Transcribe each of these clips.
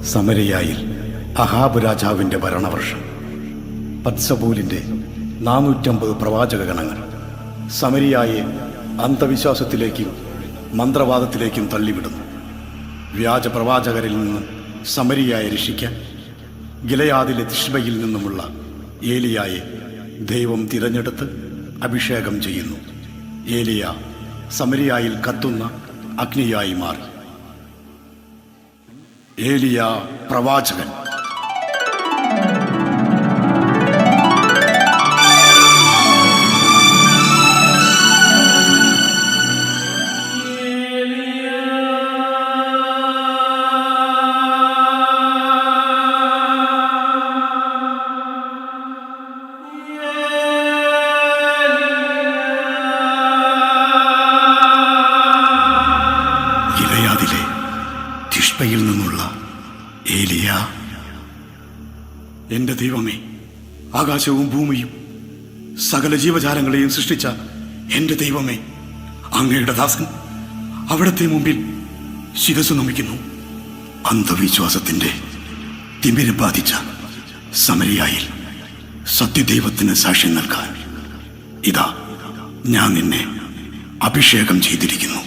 സമരിയായിൽ Ahab രാജാവിൻ്റെ ഭരണവർഷം. പത്സബൂലിൻ്റെ 450 പ്രവാചകഗണങ്ങൾ സമരിയായെ അന്ധവിശ്വാസത്തിലേക്കും മന്ത്രവാദത്തിലേക്കും തള്ളിവിടുന്നു. വ്യാജ പ്രവാചകരിൽ നിന്നും സമരിയായെ രക്ഷിക്കാൻ ഗിലയാദിലെ തിഷ്ബയിൽ നിന്നുമുള്ള ഏലിയായെ ദൈവം തിരഞ്ഞെടുത്ത് അഭിഷേകം ചെയ്യുന്നു. ഏലിയ സമരിയായിൽ കത്തുന്ന അഗ്നിയായി മാറി. ഏലിയ പ്രവാചകൻ. ഗിലയാദിലെ തിഷ്ബയിൽ നിന്നുള്ള ഏലിയ. എന്റെ ദൈവമേ, ആകാശവും ഭൂമിയും സകല ജീവജാലങ്ങളെയും സൃഷ്ടിച്ച എന്റെ ദൈവമേ, അങ്ങയുടെ ദാസൻ അവിടത്തെ മുമ്പിൽ ശിരസ് നമിക്കുന്നു. അന്ധവിശ്വാസത്തിന്റെ തിമിര് ബാധിച്ച സമരിയായിൽ സത്യദൈവത്തിന് സാക്ഷ്യം നൽകാൻ ഇതാ ഞാൻ നിന്നെ അഭിഷേകം ചെയ്തിരിക്കുന്നു.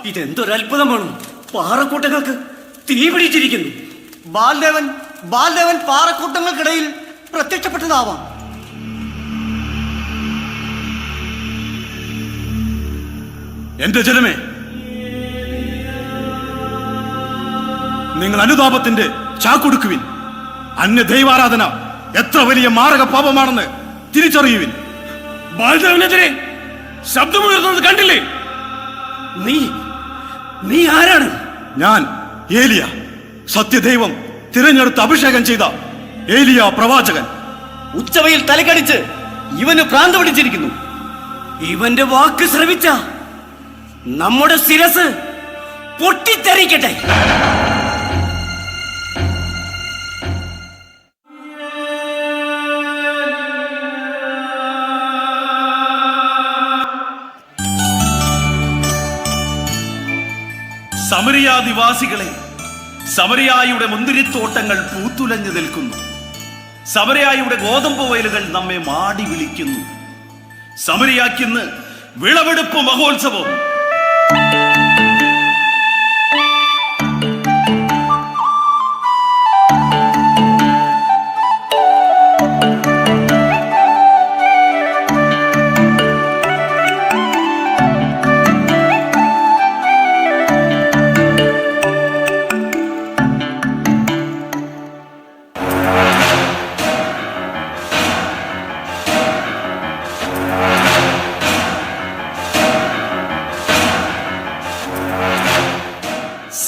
ഇതെന്തൊരത്ഭുതമാണ്! പാറക്കൂട്ടങ്ങൾക്ക് തീ പിടിച്ചിരിക്കുന്നു. ബാൽദേവൻ പാറക്കൂട്ടങ്ങൾക്കിടയിൽ പ്രത്യക്ഷപ്പെട്ടതാവാം. എന്റെ ജനമേ, നിങ്ങൾ അനുതാപത്തിന്റെ ചാക്കൊടുക്കുവിൻ. അന്യ ദൈവാരാധന എത്ര വലിയ മാരക പാപമാണെന്ന് തിരിച്ചറിയുവിൻ. ബാൽദേവനെതിരെ ശബ്ദമുയർന്നത് കണ്ടില്ലേ? നീ ആരാണ്? ഞാൻ ഏലിയ, സത്യദൈവം തിരഞ്ഞെടുത്ത് അഭിഷേകം ചെയ്ത ഏലിയ പ്രവാചകൻ. ഉച്ചവയിൽ തലക്കടിച്ച് ഇവന് ഭ്രാന്ത് പിടിച്ചിരിക്കുന്നു. ഇവന്റെ വാക്ക് ശ്രവിച്ച നമ്മുടെ ശിരസ് പൊട്ടിത്തെറിക്കട്ടെ. സമരിയാദിവാസികളെ, സമരിയായുടെ മുന്തിരിത്തോട്ടങ്ങൾ പൂത്തുലഞ്ഞു നിൽക്കുന്നു. സമരിയായുടെ ഗോതമ്പ് വയലുകൾ നമ്മെ മാടി വിളിക്കുന്നു. സമരിയാക്കിന്ന് വിളവെടുപ്പ് മഹോത്സവം.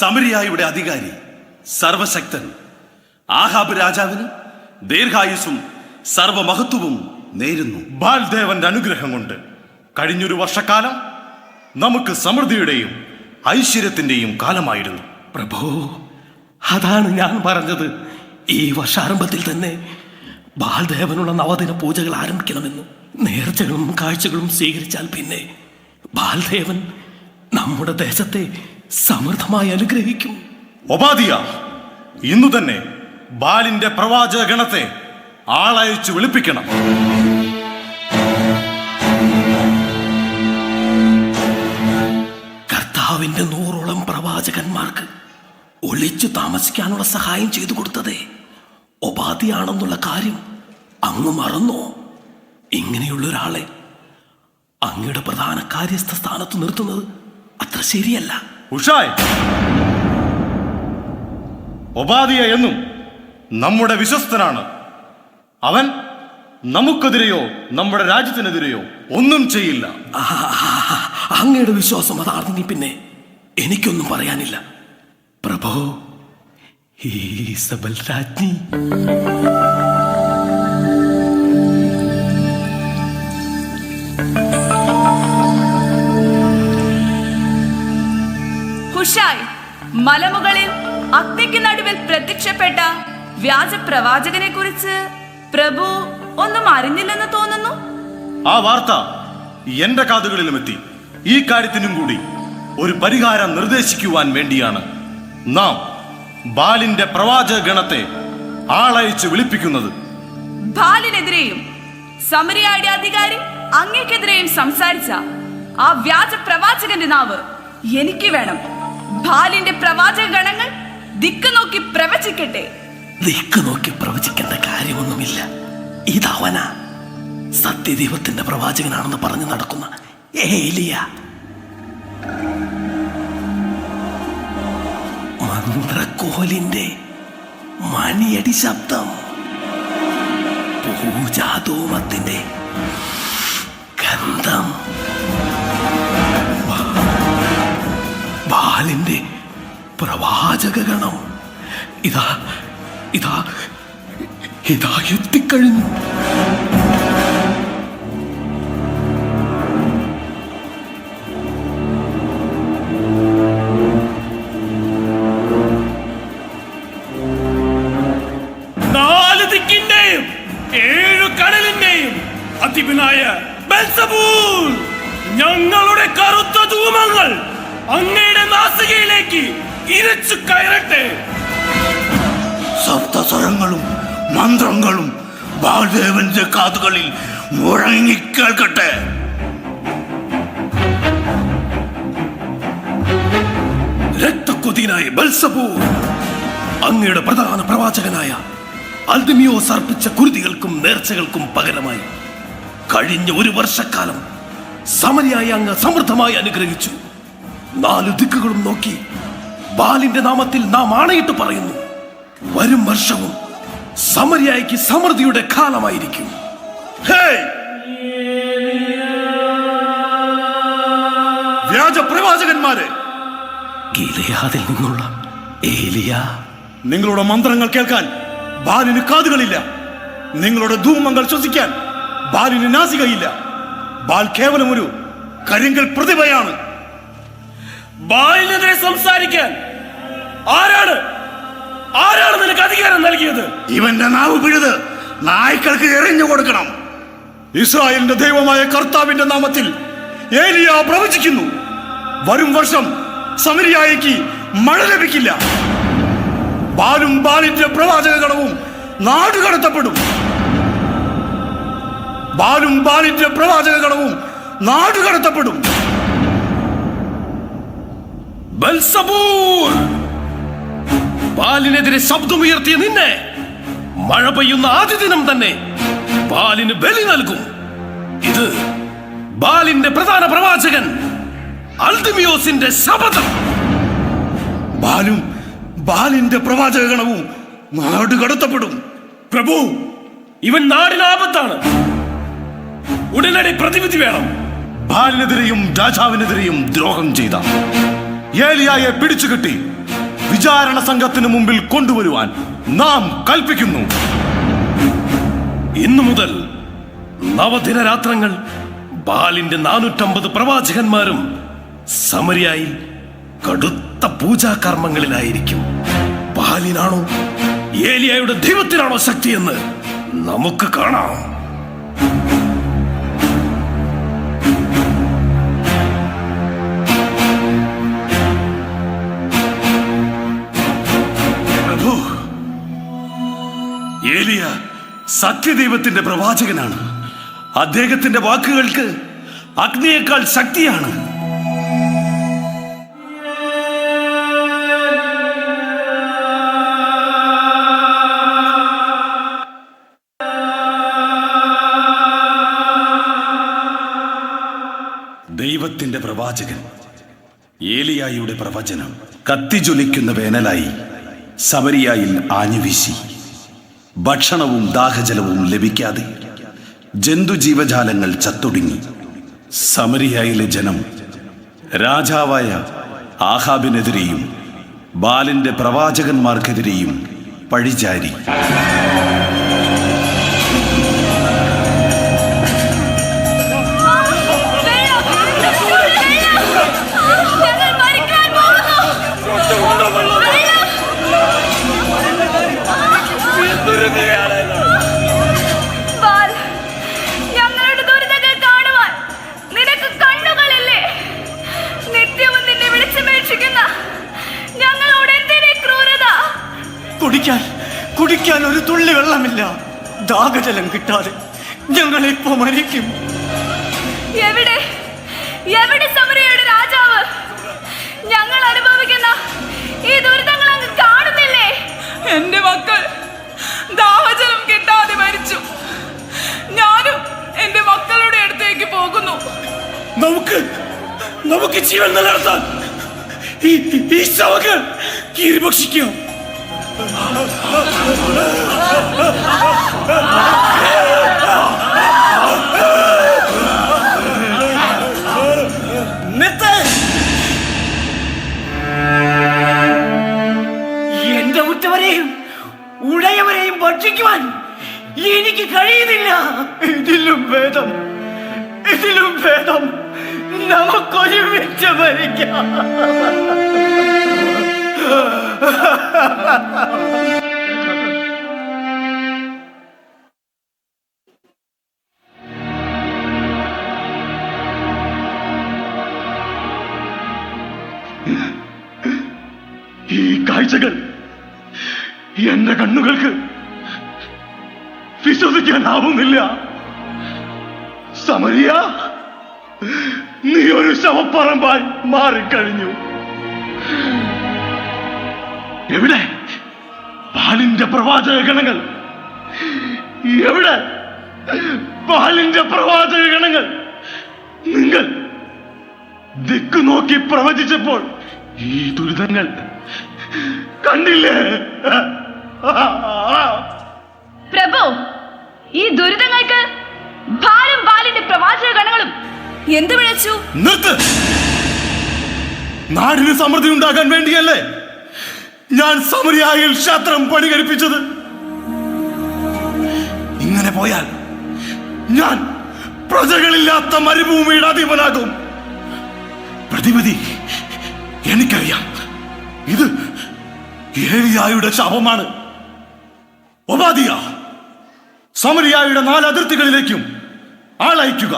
സമരിയായുടെ അധികാരി സർവശക്തൻ ആഹാബ് രാജാവിന് ദീർഘായുസ്സും സർവമഹത്വവും നേരുന്നു. ബാൽദേവന്റെ അനുഗ്രഹം കൊണ്ട് കഴിഞ്ഞൊരു വർഷക്കാലം നമുക്ക് സമൃദ്ധിയുടെയും ഐശ്വര്യത്തിന്റെയും കാലമായിരുന്നു. പ്രഭോ, അതാണ് ഞാൻ പറഞ്ഞത്. ഈ വർഷാരംഭത്തിൽ തന്നെ ബാൽദേവനുള്ള നവദിന പൂജകൾ ആരംഭിക്കണമെന്ന്. നേർച്ചകളും കാഴ്ചകളും സ്വീകരിച്ചാൽ പിന്നെ ബാൽദേവൻ നമ്മുടെ ദേശത്തെ സമൃദ്ധമായി അനുഗ്രഹിക്കും. ഒബാദിയ, ഇന്നു തന്നെ ബാലിന്റെ പ്രവാചക ഗണത്തെ ആളയച്ചു വിളിപ്പിക്കണം. കർത്താവിന്റെ 100ഓളം പ്രവാചകന്മാർക്ക് ഒളിച്ചു താമസിക്കാനുള്ള സഹായം ചെയ്തു കൊടുത്തതേ ഒബാദിയാണെന്നുള്ള കാര്യം അങ്ങ് മറന്നോ? ഇങ്ങനെയുള്ള ഒരാളെ അങ്ങയുടെ പ്രധാന കാര്യസ്ഥ സ്ഥാനത്ത് നിർത്തുന്നത് അത്ര ശരിയല്ല. ഉഷായ്, ഒബാദിയ എന്നും നമ്മുടെ വിശ്വസ്തനാണ്. അവൻ നമുക്കെതിരെയോ നമ്മുടെ രാജ്യത്തിനെതിരെയോ ഒന്നും ചെയ്യില്ല. അങ്ങയുടെ വിശ്വാസം അതാർന്നെങ്കിൽ പിന്നെ എനിക്കൊന്നും പറയാനില്ല. പ്രഭോ, ഈസബൽ രാജ്ഞി. ഹുഷായ്, മലമുകളിൽ അഗ്നിക്ക് നടുവിൽ പ്രത്യക്ഷപ്പെട്ട വ്യാജ പ്രവാചകനെ കുറിച്ച് പ്രഭു ഒന്നും അറിഞ്ഞില്ലെന്ന് തോന്നുന്നു. ആ വാർത്ത എന്റെ കാതുകളിലും എത്തി. ഈ കാര്യത്തിനും കൂടി ഒരു പരിഹാരം നിർദ്ദേശിക്കുവാൻ വേണ്ടിയാണ് നാം ബാലിന്റെ പ്രവാചക ഗണത്തെ ആളയച്ച് വിളിപ്പിക്കുന്നത്. ബാലിനെതിരെയും സമരിയായുടെ അധികാരി അങ്ങേക്കെതിരെയും സംസാരിച്ച ആ വ്യാജ പ്രവാചകന്റെ നാവ് എനിക്ക് വേണം. ബാലിന്റെ പ്രവാചക ഗണങ്ങൾ ദിക്ക് നോക്കി പ്രവചിക്കട്ടെ. ദിക്ക് നോക്കി പ്രവചിക്കേണ്ട കാര്യമൊന്നുമില്ല. ഇതവനാ സത്യദൈവത്തിന്റെ പ്രവാചകനാണെന്ന് പറഞ്ഞു നടക്കുന്ന ഏലിയ. മന്ത്രക്കോലിന്റെ മണിയടി ശബ്ദം, പൂജാധൂമത്തിന്റെ ഗന്ധം, ബാലിന്റെ പ്രവാചക ഗണം ഇതാ ഇതാ ഇതാ എത്തിക്കഴിഞ്ഞു. നാല് ദിക്കിന്റെയും 7 കടലിന്റെയും അധിപനായ ബെൽസബൂൽ, ഞങ്ങളുടെ കറുത്ത ധൂമങ്ങൾ അങ്ങയുടെ നാസികയിലേക്ക് ഇരച്ചു കയറട്ടെ. സപ്തസ്വരങ്ങളും മന്ത്രങ്ങളും ബാൽദേവന്റെ കാതുകളിൽ മുഴങ്ങിക്കേൾക്കട്ടെ. രക്തക്കൊതിയനായ ബെൽസബൂൽ, അങ്ങയുടെ പ്രധാന പ്രവാചകനായ അൽദിമിയോസ് അർപ്പിച്ച കുരുതികൾക്കും നേർച്ചകൾക്കും പകരമായി കഴിഞ്ഞ 1 വർഷക്കാലം സമരിയായി അങ്ങ് സമൃദ്ധമായി അനുഗ്രഹിച്ചു. 4 ദിക്കുകളും നോക്കി ബാലിന്റെ നാമത്തിൽ നാം ആണയിട്ട് പറയുന്നു, വരും വർഷവും സമരിയായിക്ക് സമൃദ്ധിയുടെ കാലമായിരിക്കും. ഹേയ്! വ്യാജ പ്രവാചകന്മാരെ, ഗിലെയാദിൽ നിന്നുള്ള ഏലിയ, നിങ്ങളുടെ മന്ത്രങ്ങൾ കേൾക്കാൻ ബാലിന് കാതുകളില്ല. നിങ്ങളുടെ ധൂമങ്ങൾ ശ്വസിക്കാൻ ബാലിന് നാസികയില്ല. ബാൽ കേവലം ഒരു കരിങ്കൽ പ്രതിഭയാണ്. ബാലിനെതിരെ സംസാരിക്കാൻ ആരാണ് നിനക്ക് അധികാരം നൽകിയത്? ഇവന്റെ നാവ് പിഴുത് നായ്ക്കൾക്ക് എറിഞ്ഞു കൊടുക്കണം. ഇസ്രായേലിന്റെ ദൈവമായ കർത്താവിന്റെ നാമത്തിൽ ഏലിയ പ്രവചിക്കുന്നു, വരും വർഷം സമരിയായിക്ക് മഴ ലഭിക്കില്ല. ബാലും ബാലിന്റെ പ്രവാചക ഗണവും നാടുകടത്തപ്പെടും. ബാലും ബാലിന്റെ പ്രവാചക ഗണവും നാടുകടത്തപ്പെടും. ബെൽസബൂൽ, ബാലിനെതിരെ ശബ്ദമുയർത്തിയ നിന്നെ മഴ പെയ്യുന്ന ആദ്യ ദിനം തന്നെ ബാലിന് ബലി നൽകും. ഇത് ബാലിന്റെ പ്രധാന പ്രവാചകൻ അൽദിമിയോസിന്റെ ശപഥം. ബാലും ബാലിന്റെ പ്രവാചക ഗണവും നാടുകടത്തപ്പെടും. പ്രഭു, ഇവൻ നാടിന് ആപത്താണ്. ഉടനടി പ്രതിവിധി വേണം. ബാലിനെതിരെയും രാജാവിനെതിരെയും ദ്രോഹം ചെയ്ത ഏലിയായെ പിടിച്ചുകെട്ടി വിചാരണ സംഘത്തിന് മുമ്പിൽ കൊണ്ടുവരുവാൻ നാം കൽപ്പിക്കുന്നു. ഇന്നു മുതൽ 9 ദിനരാത്രങ്ങൾ ബാലിന്റെ 450 പ്രവാചകന്മാരും സമരിയായിൽ കടുത്ത പൂജാകർമ്മങ്ങളിലായിരിക്കും. ബാലിനാണോ ഏലിയായുടെ ദൈവത്തിനാണോ ശക്തിയെന്ന് നമുക്ക് കാണാം. പ്രഭു, ഏലിയ സത്യദൈവത്തിന്റെ പ്രവാചകനാണ്. അദ്ദേഹത്തിന്റെ വാക്കുകൾക്ക് അഗ്നിയേക്കാൾ ശക്തിയാണ്. ദൈവത്തിന്റെ പ്രവാചകൻ ഏലിയായുടെ പ്രവചനം കത്തിജ്വലിക്കുന്ന വേനലായി സമരിയായിൽ ആഞ്ഞുവീശി. ഭക്ഷണവും ദാഹജലവും ലഭിക്കാതെ ജന്തുജീവജാലങ്ങൾ ചത്തൊടുങ്ങി. സമരിയായിലെ ജനം രാജാവായ ആഹാബിനെതിരെയും ബാലിന്റെ പ്രവാചകന്മാർക്കെതിരെയും പഴിചാരി. ഞങ്ങളുടെ ദുരിതങ്ങൾ കാണുവാൻ നിനക്ക് കണ്ണുകളില്ലേ? നിത്യവും നിന്നെ വിളിച്ചപേക്ഷിക്കുന്ന ഞങ്ങളോട് എന്തിനീ ക്രൂരത? കുടിക്കാൻ ഒരു തുള്ളി വെള്ളമില്ല. ദാഹജലം കിട്ടാതെ ഞങ്ങളിപ്പോ മരിക്കും. എവിടെ സമരിയയുടെ രാജാവ്? ഞങ്ങൾ അനുഭവിക്കുന്ന ഈ ദുരിതങ്ങൾ അങ്ങ് കാണുന്നില്ലേ? എന്റെ മക്കൾ ദാഹജലം കിട്ടാതെ മരിച്ചു. ഞാനും എന്റെ മക്കളുടെ അടുത്തേക്ക് പോകുന്നു. നമുക്ക് ജീവൻ നിലനിർത്താൻ ഈ ശവങ്ങൾ കീറിഭക്ഷിക്കാം. എന്റെ ഉറ്റവരെയും ഉടയവരെയും ഭക്ഷിക്കുവാൻ എനിക്ക് കഴിയുന്നില്ല. ഇതിലും ഭേദം നമുക്കൊരുമിച്ച് മരിക്കാം. ഈ കാഴ്ചകൾ എന്റെ കണ്ണുകൾക്ക് വിശ്വസിക്കാനാവുന്നില്ല. സമരിയ, നീ ഒരു ശവപ്പറമ്പായി മാറിക്കഴിഞ്ഞു. എവിടെ ബാലിന്റെ പ്രവാചക ഗണങ്ങൾ? എവിടെ ബാലിന്റെ പ്രവാചക ഗണങ്ങൾ? നിങ്ങൾ ദിക്കു നോക്കി പ്രവചിച്ചപ്പോൾ ഈ ദുരിതങ്ങൾ കണ്ടില്ലേ? പ്രഭു, ഈ ദുരിതങ്ങൾക്ക് ബാലിന്റെ പ്രവാചക ഗണങ്ങളും എന്ത് വിളിച്ചു? നിർത്ത്! നാടിന് സമൃദ്ധി ഉണ്ടാകാൻ വേണ്ടിയല്ലേ ഞാൻ സമരിയായിൽ ക്ഷേത്രം പണികഴിപ്പിച്ചത്? ഇങ്ങനെ പോയാൽ ഞാൻ പ്രജകളില്ലാത്ത മരുഭൂമിയുടെ അധിപനാകും. പ്രതിവിധി എനിക്കറിയാം. ഇത് ഏലിയായുടെ ശാപമാണ്. ഒബാദിയ, സമരിയായുടെ 4 അതിർത്തികളിലേക്കും ആളയക്കുക.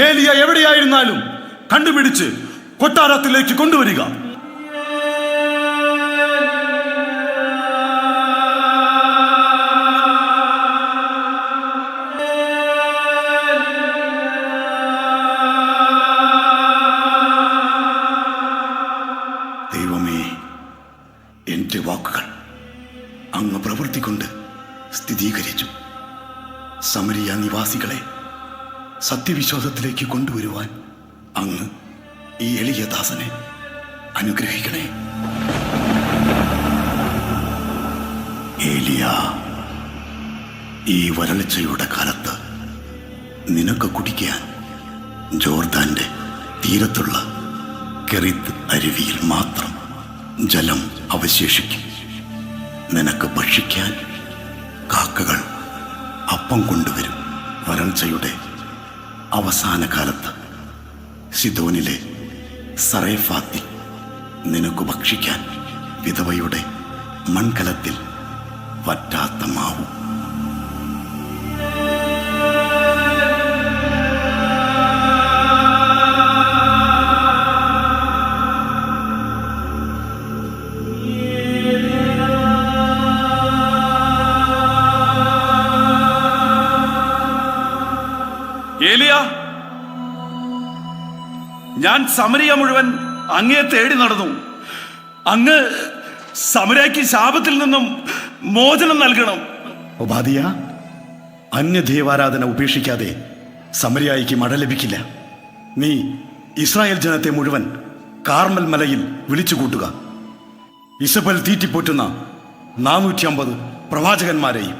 ഏലിയ എവിടെയായിരുന്നാലും കണ്ടുപിടിച്ച് കൊട്ടാരത്തിലേക്ക് കൊണ്ടുവരിക. ദൈവമേ, എന്റെ വാക്കുകൾ അങ്ങ് പ്രവൃത്തി കൊണ്ട് സ്ഥിരീകരിച്ചു. സമരിയ നിവാസികളെ സത്യവിശ്വാസത്തിലേക്ക് കൊണ്ടുവരുവാൻ അങ്ങ് ഈ എളിയ ദാസനെ അനുഗ്രഹിക്കണേ. ഏലിയ, ഈ വരൾച്ചയുടെ കാലത്ത് നിനക്ക് കുടിക്കാൻ ജോർദാന്റെ തീരത്തുള്ള കെറിത്ത് അരുവിയിൽ മാത്രം ജലം അവശേഷിക്കും. നിനക്ക് ഭക്ഷിക്കാൻ കാക്കകൾ അപ്പം കൊണ്ടുവരും. വരൾച്ചയുടെ അവസാന കാലത്ത് സിദോനിലെ സറേഫാത്തിൽ നിനക്ക് ഭക്ഷിക്കാൻ വിധവയുടെ മൺകലത്തിൽ വറ്റാത്ത മാവും. ഏലിയ, ഞാൻ സമരിയ മുഴുവൻ അങ്ങയെ തേടി നടന്നു. അങ്ങ് സമരയ്ക്ക് ശാപത്തിൽ നിന്നും മോചനം നൽകണം. ഒബാദിയ, അന്യദേവാരാധന ഉപേക്ഷിക്കാതെ സമരിയായിക്ക് മഴ ലഭിക്കില്ല. നീ ഇസ്രായേൽ ജനത്തെ മുഴുവൻ കാർമൽ മലയിൽ വിളിച്ചുകൂട്ടുക. ഇസബൽ തീറ്റിപ്പോറ്റുന്ന 450 പ്രവാചകന്മാരെയും.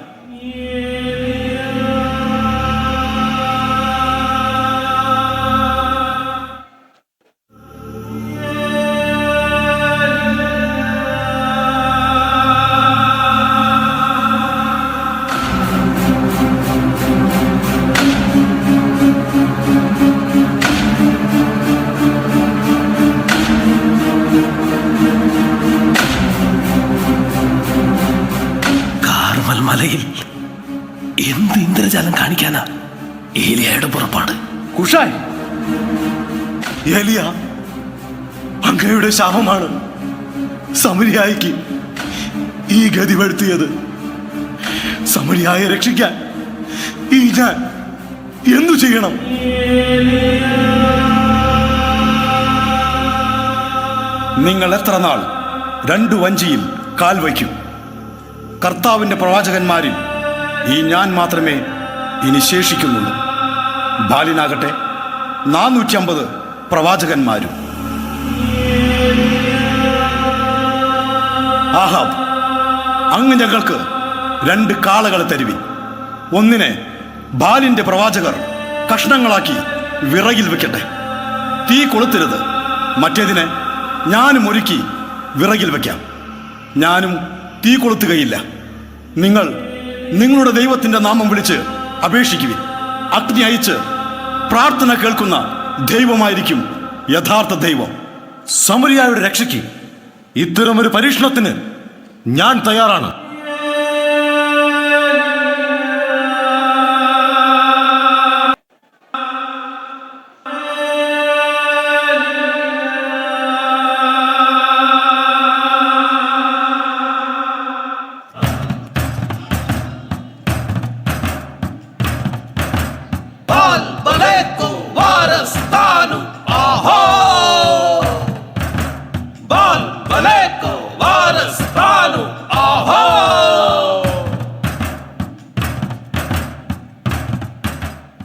മേൽ എന്ത് ഇന്ദ്രജാലം കാണിക്കാനാ ഏലിയായുടെ പുറപ്പാട്? കുഷായ്, ഏലിയ അങ്ങയുടെ ശാപമാണ് സമരിയായിക്ക് ഈ ഗതി വരുത്തിയത്. സമരിയായെ രക്ഷിക്കാൻ ഈ ഞാൻ എന്തു ചെയ്യണം? നിങ്ങൾ എത്ര നാൾ രണ്ടു വഞ്ചിയിൽ കാൽ വയ്ക്കും? കർത്താവിന്റെ പ്രവാചകന്മാരിൽ ഈ ഞാൻ മാത്രമേ ഇനി ശേഷിക്കുന്നുള്ളൂ. ബാലിനാകട്ടെ 450 പ്രവാചകന്മാരും. ആഹാബ്, അങ്ങ് ഞങ്ങൾക്ക് 2 കാളകളെ തരുവിൻ. ഒന്നിനെ ബാലിന്റെ പ്രവാചകർ കഷ്ണങ്ങളാക്കി വിറകിൽ വെക്കട്ടെ, തീ കൊളുത്തരുത്. മറ്റേതിനെ ഞാനും ഒരുക്കി വിറകിൽ വെക്കാം, ഞാനും തീ കൊളുത്തുകയില്ല. നിങ്ങൾ നിങ്ങളുടെ ദൈവത്തിന്റെ നാമം വിളിച്ച് അപേക്ഷിക്കുവിൻ. അഗ്നി അയച്ച് പ്രാർത്ഥന കേൾക്കുന്ന ദൈവമായിരിക്കും യഥാർത്ഥ ദൈവം. സമരിയായുടെ രക്ഷയ്ക്ക് ഇത്തരമൊരു പരീക്ഷണത്തിന് ഞാൻ തയ്യാറാണ്.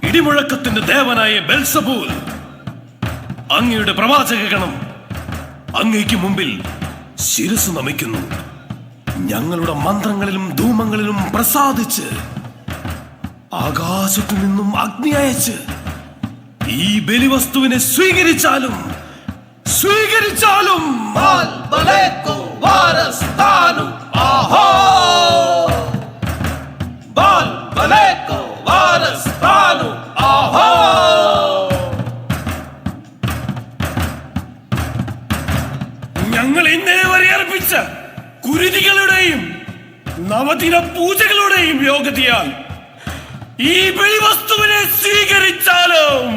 ഇടിമുഴക്കത്തിന്റെ ദേവനായ ബെൽസബൂൽ, അങ്ങയുടെ പ്രവാചകഗണം അങ്ങയ്ക്ക് മുമ്പിൽ ശിരസ് നമിക്കുന്നു. ഞങ്ങളുടെ മന്ത്രങ്ങളിലും ധൂമങ്ങളിലും പ്രസാദിച്ച് ആകാശത്തു നിന്നും അഗ്നി അയച്ച് ഈ ബലിവസ്തുവിനെ സ്വീകരിച്ചാലും ഞങ്ങൾ ഇന്നേ വരെ അർപ്പിച്ച കുരുതികളുടെയും നവദിന പൂജകളുടെയും യോഗ്യതയാൽ ഈ ബലിവസ്തുവിനെ സ്വീകരിച്ചാലും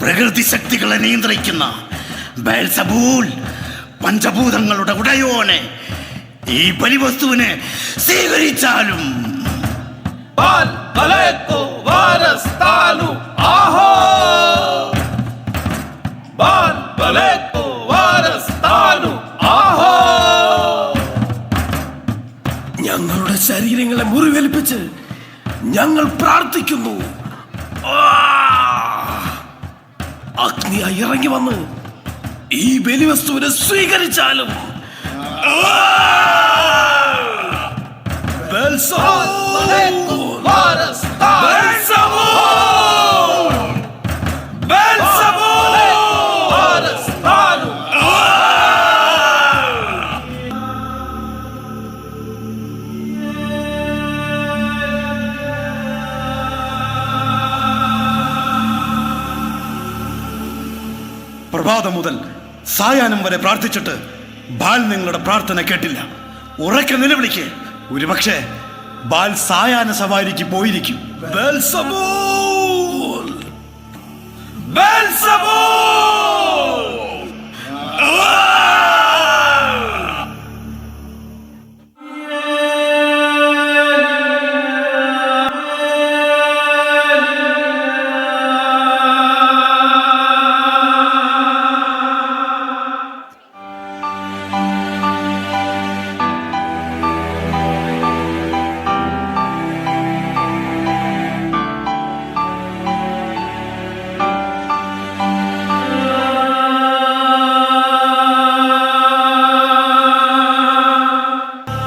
പ്രകൃതി ശക്തികളെ നിയന്ത്രിക്കുന്ന ബെൽസബൂൽ, പഞ്ചഭൂതങ്ങളുടെ ഉടയോനെ, ഈ ബലിവസ്തുവിനെ സ്വീകരിച്ചാലും ഞങ്ങളുടെ ശരീരങ്ങളെ മുറിവേൽപ്പിച്ച് ഞങ്ങൾ പ്രാർത്ഥിക്കുന്നു. അഗ്നിയായി ഇറങ്ങി വന്ന് ഈ ബലിവസ്തുവിനെ സ്വീകരിച്ചാലും പ്രഭാതം മുതൽ സായാഹ്നം വരെ പ്രാർത്ഥിച്ചിട്ട് ബാൽ നിങ്ങളുടെ പ്രാർത്ഥന കേട്ടില്ല. ഉറക്കെ നിലവിളിക്ക്. ഒരുപക്ഷെ ബാൽ സായാഹ്ന സവാരിക്ക് പോയിരിക്കും.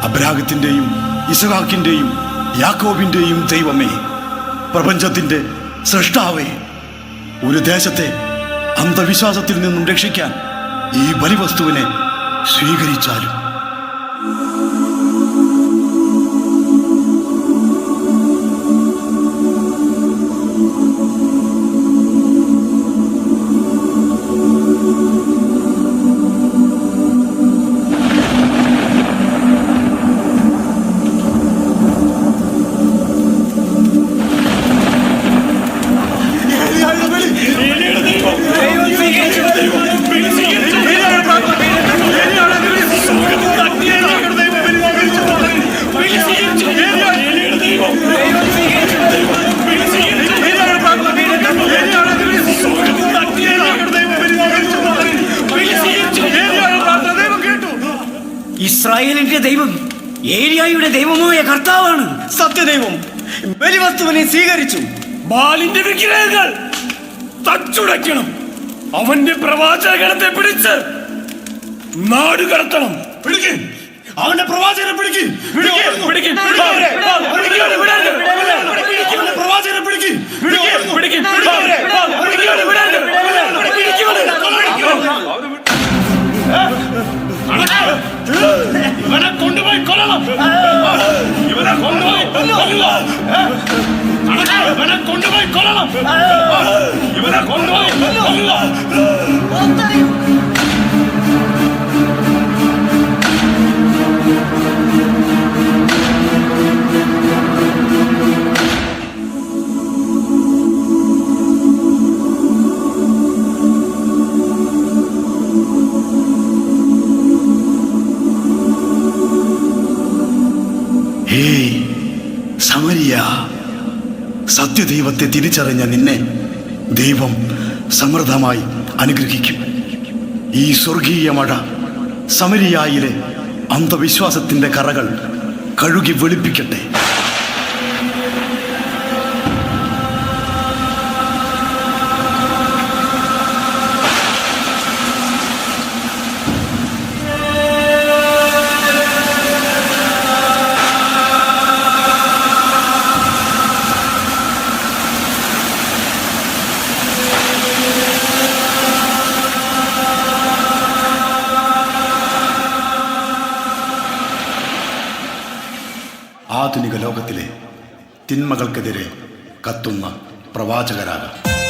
അബ്രാഹത്തിന്റെയും ഇസഹാക്കിന്റെയും യാക്കോബിന്റെയും ദൈവമേ, പ്രപഞ്ചത്തിന്റെ സൃഷ്ടാവേ, ഒരു ദേശത്തെ അന്ധവിശ്വാസത്തിൽ നിന്നും രക്ഷിക്കാൻ ഈ ബലിവസ്തുവിനെ സ്വീകരിച്ചാലും ഇസ്രായേലിന്റെ ദൈവം ഏലിയായുടെ ദൈവമായ കർത്താവാണ്. സത്യദൈവം ബലിവസ്തുവിനെ സ്വീകരിച്ചു. ബാലിന്റെ വിഗ്രഹങ്ങൾ തച്ചുടയ്ക്കണം. അവന്റെ പ്രവാചകഗണത്തെ പിടിച്ച് നാട് കടത്തണം. പിടിക്ക് അവന്റെ പ്രവാചകനെ പിടിക്ക് പിടിക്ക് പ്രവാചകനെ പിടിക്ക് ഇവനെ കൊണ്ടുപോയി കൊല്ലണം. ഇവനെ കൊണ്ടുപോയി കൊല്ലണം. ഇവനെ കൊണ്ടുപോയി കൊല്ലണം. ഇവനെ കൊണ്ടുപോയി കൊല്ലണം. സമരിയ, സത്യദൈവത്തെ തിരിച്ചറിഞ്ഞ നിന്നെ ദൈവം സമൃദ്ധമായി അനുഗ്രഹിക്കും. ഈ സ്വർഗീയ മഴ സമരിയായിലെ അന്ധവിശ്വാസത്തിന്റെ കറകൾ കഴുകി വെളുപ്പിക്കട്ടെ. ആധുനിക ലോകത്തിലെ തിന്മകൾക്കെതിരെ കത്തുന്ന പ്രവാചകരാകാം.